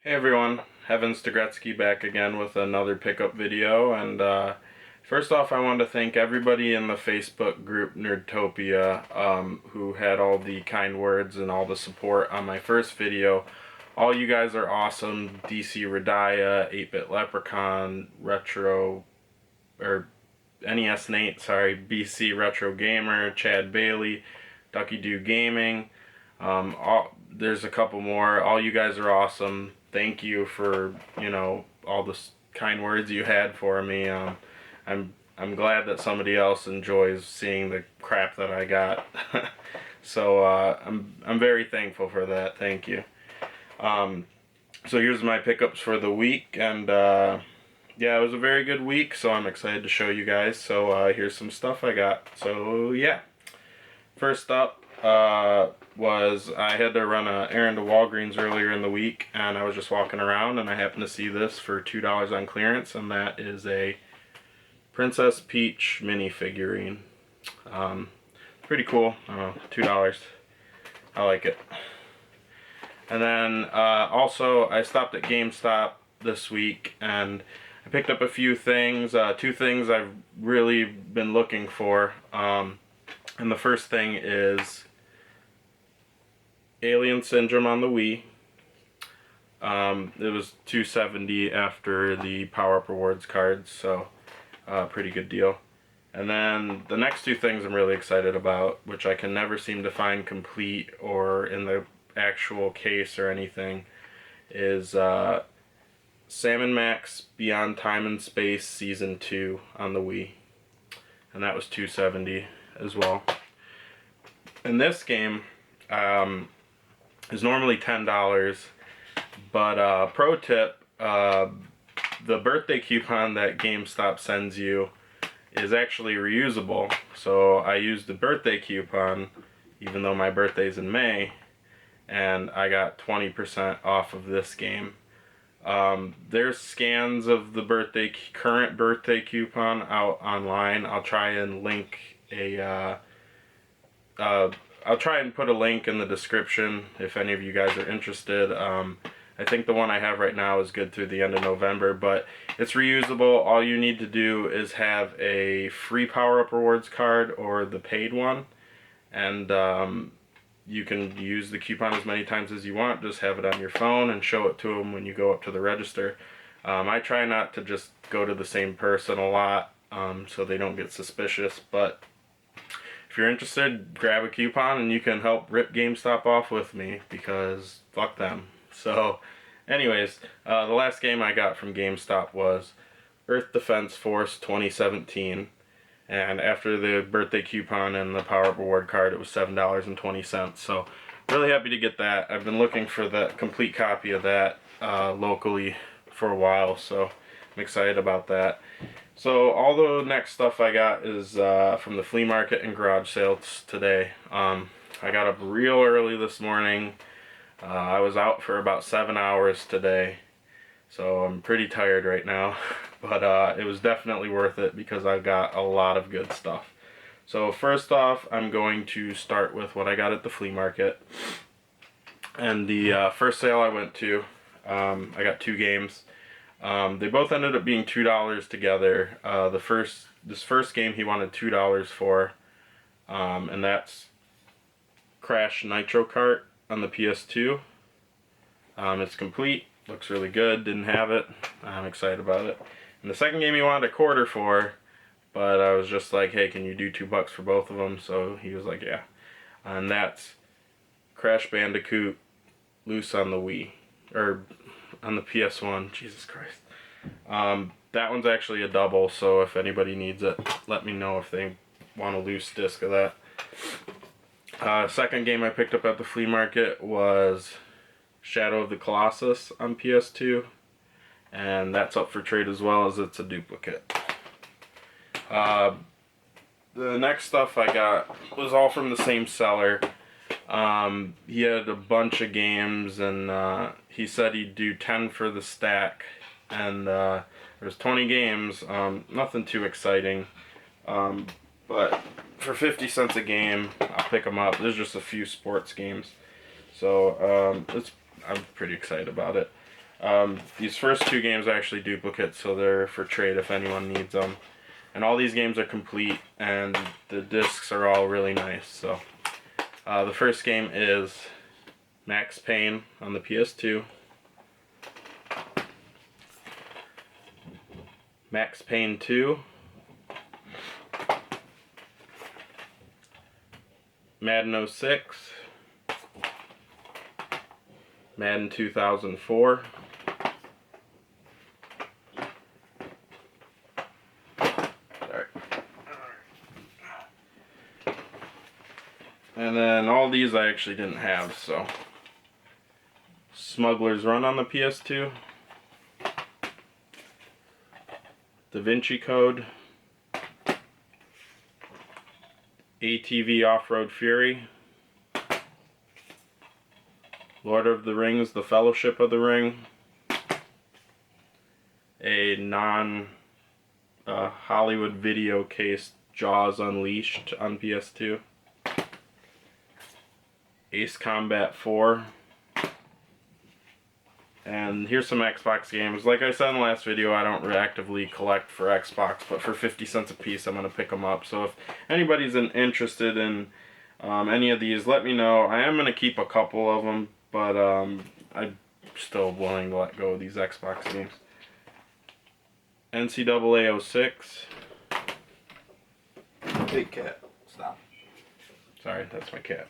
Hey everyone, Evan Stegretsky back again with another pickup video, and first off I wanted to thank everybody in the Facebook group Nerdtopia who had all the kind words and all the support on my first video. All you guys are awesome. DC Radaya, 8-Bit Leprechaun, Retro, or NES Nate, sorry, BC Retro Gamer, Chad Bailey, Ducky Doo Gaming, there's a couple more. All you guys are awesome. Thank you for, all the kind words you had for me. I'm glad that somebody else enjoys seeing the crap that I got. So I'm very thankful for that. Thank you. So here's my pickups for the week, and yeah, it was a very good week, so I'm excited to show you guys. So here's some stuff I got. So yeah, first up was I had to run an errand to Walgreens earlier in the week, and I was just walking around and I happened to see this for $2 on clearance, and that is a Princess Peach mini figurine. Pretty cool. I don't know, $2. I like it. And then also I stopped at GameStop this week and I picked up a few things, two things I've really been looking for. And the first thing is Alien Syndrome on the Wii. It was $270 after the Power Up Rewards cards, so pretty good deal. And then the next two things I'm really excited about, which I can never seem to find complete or in the actual case or anything, is Sam & Max Beyond Time and Space Season 2 on the Wii. And that was $270 as well. And this game is normally $10, but pro tip, the birthday coupon that GameStop sends you is actually reusable. So I used the birthday coupon, even though my birthday's in May, and I got 20% off of this game. There's scans of the current birthday coupon out online. I'll try and link I'll try and put a link in the description if any of you guys are interested. I think the one I have right now is good through the end of November, but it's reusable. All you need to do is have a free Power Up Rewards card or the paid one, and you can use the coupon as many times as you want. Just have it on your phone and show it to them when you go up to the register. I try not to just go to the same person a lot so they don't get suspicious, but if you're interested, grab a coupon and you can help rip GameStop off with me, because fuck them. So anyways, the last game I got from GameStop was Earth Defense Force 2017. And after the birthday coupon and the Power Up Reward card, it was $7.20. So really happy to get that. I've been looking for the complete copy of that locally for a while, so I'm excited about that. So all the next stuff I got is from the flea market and garage sales today. I got up real early this morning. I was out for about 7 hours today, so I'm pretty tired right now. But it was definitely worth it because I got a lot of good stuff. So first off, I'm going to start with what I got at the flea market. And the first sale I went to, I got two games. They both ended up being $2 together. This first game he wanted $2 for, and that's Crash Nitro Kart on the PS2. It's complete, looks really good, didn't have it. I'm excited about it. And the second game he wanted a quarter for, but I was just like, hey, can you do $2 for both of them? So he was like, yeah. And that's Crash Bandicoot Loose on the Wii, or on the PS1, Jesus Christ. That one's actually a double, so if anybody needs it, let me know if they want a loose disc of that. Second game I picked up at the flea market was Shadow of the Colossus on PS2, and that's up for trade as well, as it's a duplicate. The next stuff I got was all from the same seller. He had a bunch of games, and he said he'd do 10 for the stack, and there's 20 games, nothing too exciting, but for 50 cents a game, I'll pick them up. There's just a few sports games, so I'm pretty excited about it. These first two games are actually duplicates, so they're for trade if anyone needs them. And all these games are complete, and the discs are all really nice. So the first game is Max Payne on the PS2. Max Payne 2. Madden 06. Madden 2004. And then all these I actually didn't have, so Smuggler's Run on the PS2, Da Vinci Code, ATV Off-Road Fury, Lord of the Rings, The Fellowship of the Ring, a non-Hollywood video case, Jaws Unleashed on PS2, Ace Combat 4, and here's some Xbox games. Like I said in the last video, I don't actively collect for Xbox, but for 50 cents a piece I'm going to pick them up. So if anybody's interested in any of these, let me know. I am going to keep a couple of them, but I'm still willing to let go of these Xbox games. NCAA 06. Big cat. Stop. Sorry, that's my cat.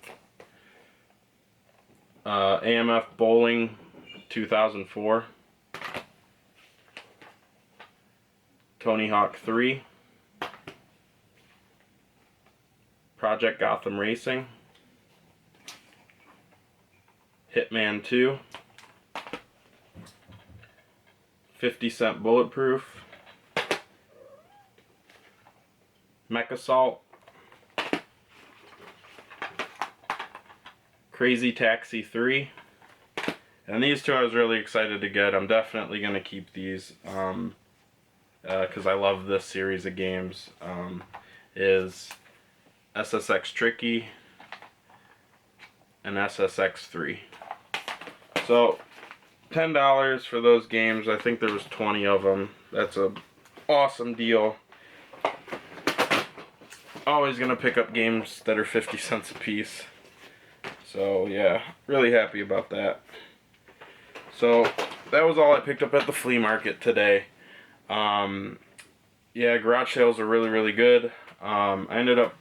AMF Bowling 2004. Tony Hawk 3. Project Gotham Racing. Hitman 2. 50 Cent Bulletproof. Mech Assault. Crazy Taxi 3. And these two I was really excited to get. I'm definitely going to keep these because I love this series of games. Is SSX Tricky and SSX 3. So $10 for those games. I think there was 20 of them. That's a awesome deal. Always going to pick up games that are 50 cents a piece. So yeah, really happy about that. So that was all I picked up at the flea market today. Yeah, garage sales are really good. I ended up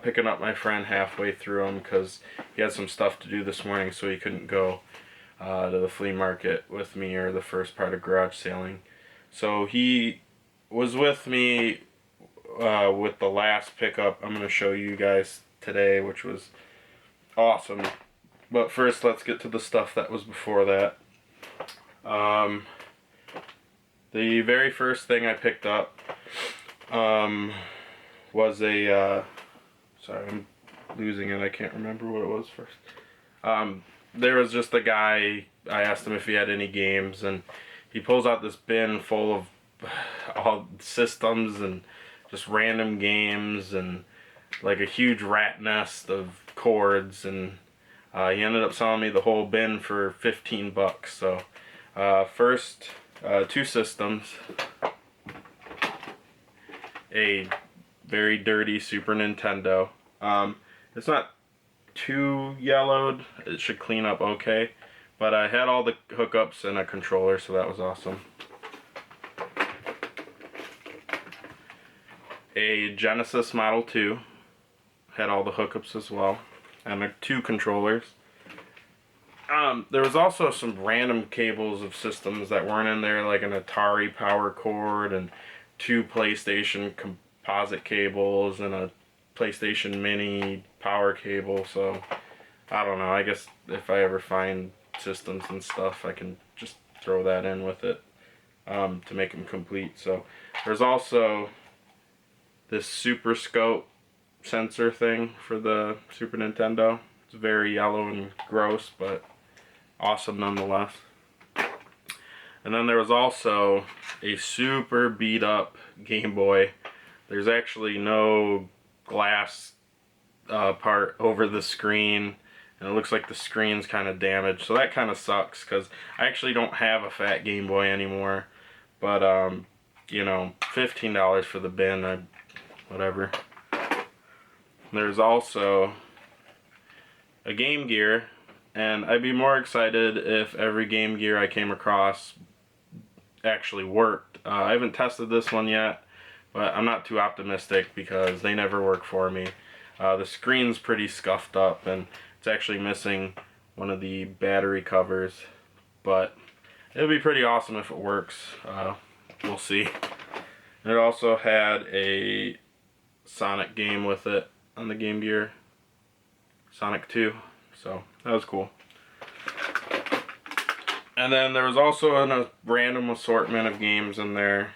picking up my friend halfway through them because he had some stuff to do this morning, so he couldn't go to the flea market with me or the first part of garage sailing. So he was with me with the last pickup I'm going to show you guys today, which was awesome. But first, let's get to the stuff that was before that. The very first thing I picked up was a sorry, I'm losing it. I can't remember what it was first. There was just a guy. I asked him if he had any games, and he pulls out this bin full of all systems and just random games and like a huge rat nest of cords, and he ended up selling me the whole bin for 15 bucks. So first, two systems, a very dirty Super Nintendo. It's not too yellowed, it should clean up okay, but I had all the hookups and a controller, so that was awesome. A Genesis Model 2, had all the hookups as well, and two controllers. There was also some random cables of systems that weren't in there, like an Atari power cord and two PlayStation composite cables and a PlayStation Mini power cable. So I don't know, I guess if I ever find systems and stuff, I can just throw that in with it to make them complete. So there's also this Super Scope sensor thing for the Super Nintendo. It's very yellow and gross, but awesome nonetheless. And then there was also a super beat up Game Boy. There's actually no glass part over the screen. and it looks like the screen's kind of damaged, so that kind of sucks because I actually don't have a fat Game Boy anymore. But you know, $15 for the bin, whatever. There's also a Game Gear, and I'd be more excited if every Game Gear I came across actually worked. I haven't tested this one yet, but I'm not too optimistic because they never work for me. The screen's pretty scuffed up, and it's actually missing one of the battery covers, but it would be pretty awesome if it works. We'll see. And it also had a Sonic game with it on the Game Gear, Sonic 2, so that was cool. And then there was also a random assortment of games in there,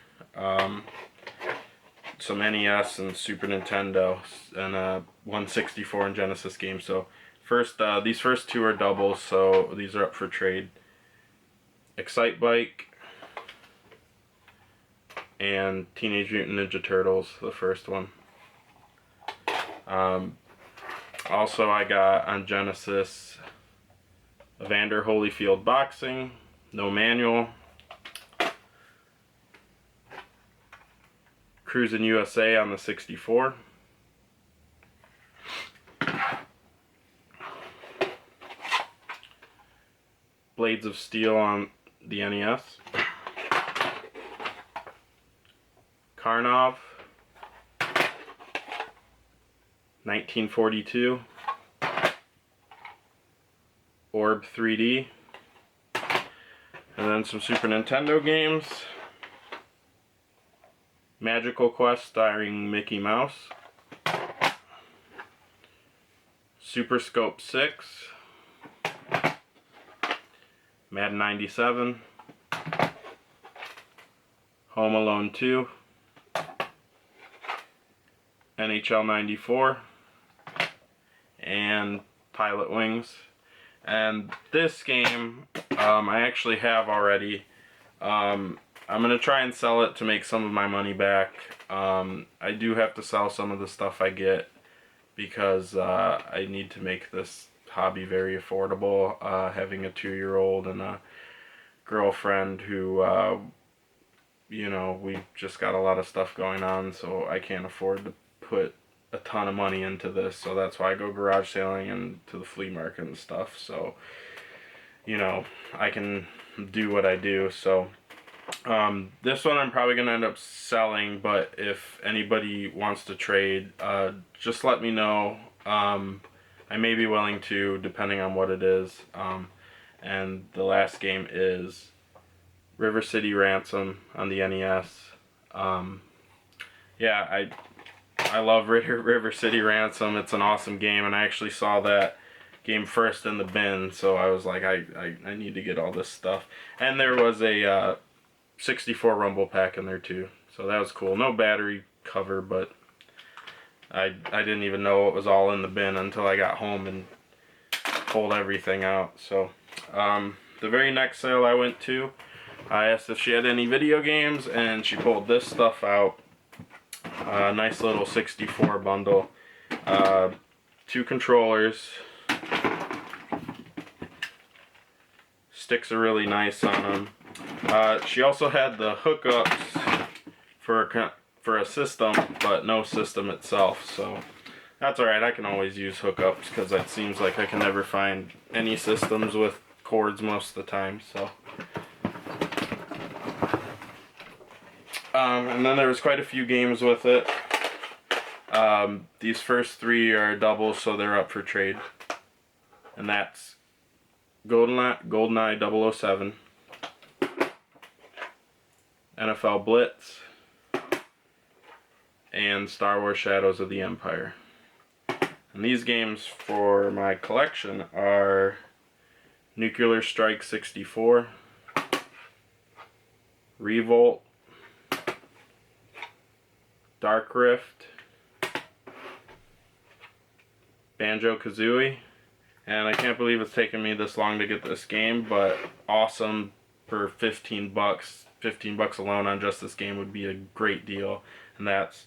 some NES and Super Nintendo, and N64 and Genesis games. So these first two are doubles, so these are up for trade. Excite Bike and Teenage Mutant Ninja Turtles, the first one. Also, I got on Genesis Evander Holyfield Boxing, no manual. Cruisin' USA on the 64. Blades of Steel on the NES. Karnov, 1942. Orb 3D. And then some Super Nintendo games. Magical Quest starring Mickey Mouse. Super Scope 6. Madden 97. Home Alone 2. NHL 94. And Pilot Wings. And this game, I actually have already. I'm going to try and sell it to make some of my money back. I do have to sell some of the stuff I get because I need to make this hobby very affordable. Having a 2-year-old and a girlfriend who, you know, we just got a lot of stuff going on, so I can't afford to put a ton of money into this, so that's why I go garage sailing and to the flea market and stuff, so, you know, I can do what I do. So this one I'm probably gonna end up selling, but if anybody wants to trade, just let me know. I may be willing to, depending on what it is. And the last game is River City Ransom on the NES. Yeah, I love River City Ransom. It's an awesome game, and I actually saw that game first in the bin, so I was like, I need to get all this stuff. And there was a 64 Rumble Pack in there too, so that was cool. No battery cover, but I didn't even know it was all in the bin until I got home and pulled everything out. So the very next sale I went to, I asked if she had any video games, and she pulled this stuff out. Nice little 64 bundle. 2 controllers. Sticks are really nice on them. She also had the hookups for a system, but no system itself. So that's alright. I can always use hookups because it seems like I can never find any systems with cords most of the time. So. And then there was quite a few games with it. These first 3 are doubles, so they're up for trade. And that's GoldenEye 007, NFL Blitz, and Star Wars Shadows of the Empire. And these games for my collection are Nuclear Strike 64, Revolt, Dark Rift, Banjo-Kazooie, and I can't believe it's taken me this long to get this game, but awesome for 15 bucks. 15 bucks alone on just this game would be a great deal, and that's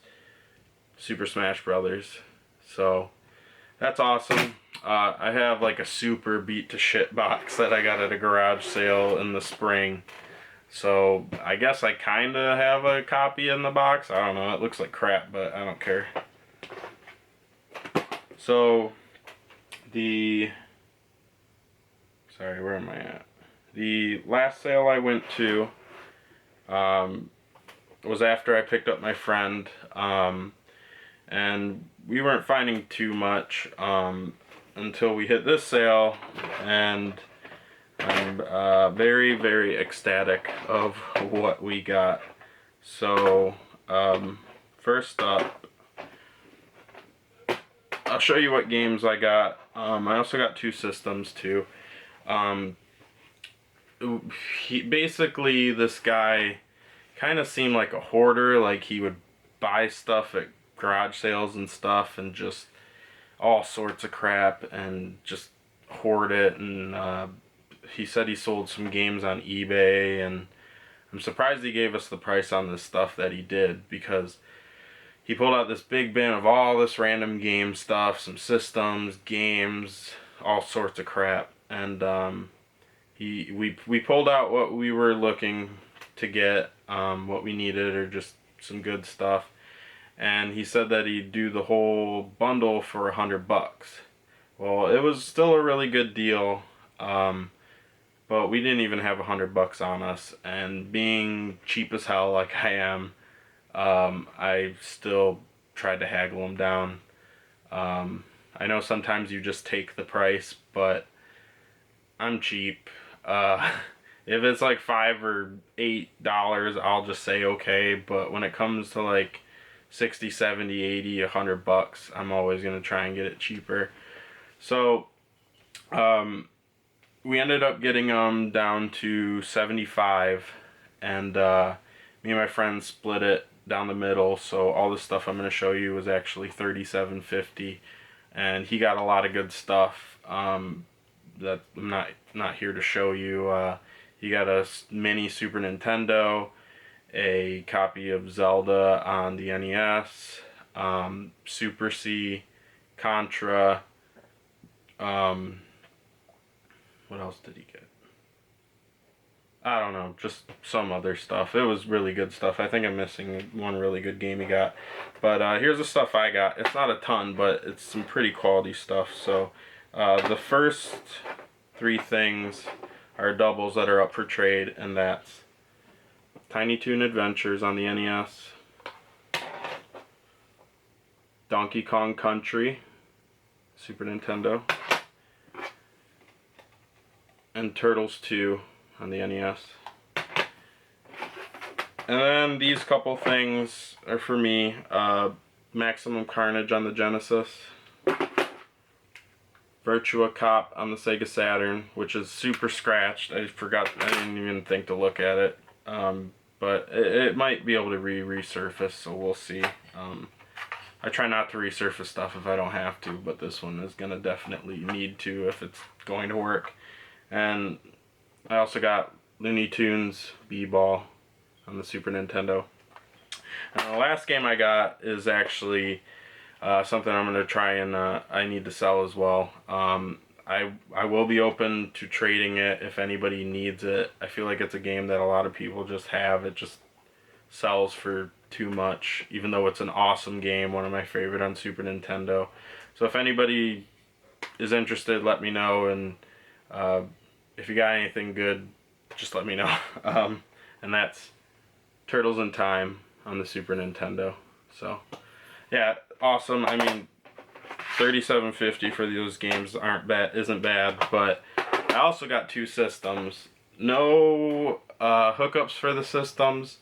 Super Smash Brothers. So that's awesome. I have like a super beat to shit box that I got at a garage sale in the spring. So I guess I kind of have a copy in the box. I don't know. It looks like crap, but I don't care. So sorry, where am I at? The last sale I went to was after I picked up my friend, and we weren't finding too much until we hit this sale, and I'm very, very ecstatic of what we got. So, first up, I'll show you what games I got. I also got 2 systems too. Basically, this guy kind of seemed like a hoarder. Like, he would buy stuff at garage sales and stuff, and just all sorts of crap, and just hoard it. And he said he sold some games on eBay, and I'm surprised he gave us the price on this stuff that he did, because he pulled out this big bin of all this random game stuff, some systems, games, all sorts of crap. And we pulled out what we were looking to get, what we needed, or just some good stuff. And he said that he'd do the whole bundle for $100. Well, it was still a really good deal, but we didn't even have $100 on us. And being cheap as hell like I am, I still tried to haggle him down. I know sometimes you just take the price, but I'm cheap. If it's like $5 or $8, I'll just say okay. But when it comes to like 60, 70, 80, $100, I'm always gonna try and get it cheaper. So, we ended up getting them down to 75, and me and my friend split it down the middle. So all the stuff I'm gonna show you was actually $37.50, and he got a lot of good stuff that I'm not here to show you. He got a mini Super Nintendo, a copy of Zelda on the NES, Super C, Contra. What else did he get? I don't know, just some other stuff. It was really good stuff. I think I'm missing one really good game he got. But here's the stuff I got. It's not a ton, but it's some pretty quality stuff. So the first 3 things are doubles that are up for trade, and that's Tiny Toon Adventures on the NES, Donkey Kong Country, Super Nintendo, and Turtles 2 on the NES. And then these couple things are for me. Maximum Carnage on the Genesis, Virtua Cop on the Sega Saturn, which is super scratched. I didn't even think to look at it. But it might be able to resurface, so we'll see. I try not to resurface stuff if I don't have to, but this one is going to definitely need to if it's going to work. And I also got Looney Tunes B-Ball on the Super Nintendo. And the last game I got is actually something I'm going to try and I need to sell as well. I will be open to trading it if anybody needs it. I feel like it's a game that a lot of people just have. It just sells for too much, even though it's an awesome game, one of my favorite on Super Nintendo. So if anybody is interested, let me know, and if you got anything good, just let me know. And that's Turtles in Time on the Super Nintendo. So yeah, awesome. I mean, $37.50 for those games isn't bad, but I also got 2 systems. No hookups for the systems,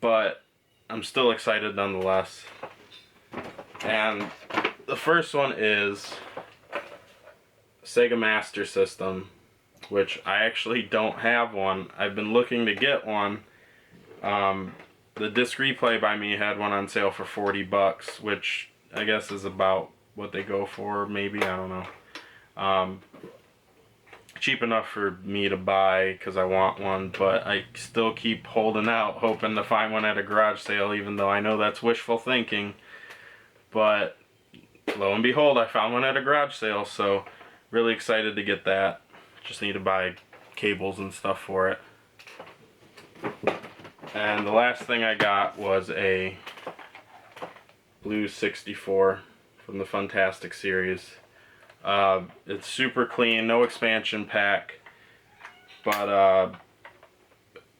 but I'm still excited nonetheless. And the first one is Sega Master System, which I actually don't have one. I've been looking to get one. The Disc Replay by me had one on sale for $40, which I guess is about what they go for, maybe, I don't know. Cheap enough for me to buy because I want one, but I still keep holding out, hoping to find one at a garage sale, even though I know that's wishful thinking. But lo and behold, I found one at a garage sale, so really excited to get that. Just need to buy cables and stuff for it. And the last thing I got was a blue 64 from the Fantastic series. It's super clean, no expansion pack, but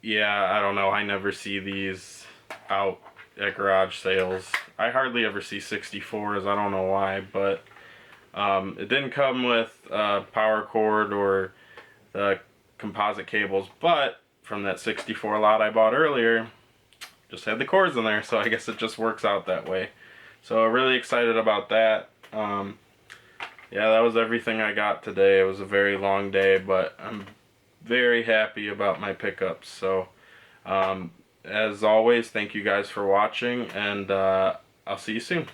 yeah, I don't know, I never see these out at garage sales. I hardly ever see 64s, I don't know why, but it didn't come with power cord or the composite cables, but from that 64 lot I bought earlier, just had the cords in there, so I guess it just works out that way. So really excited about that. Yeah, that was everything I got today. It was a very long day, but I'm very happy about my pickups. So as always, thank you guys for watching, and I'll see you soon.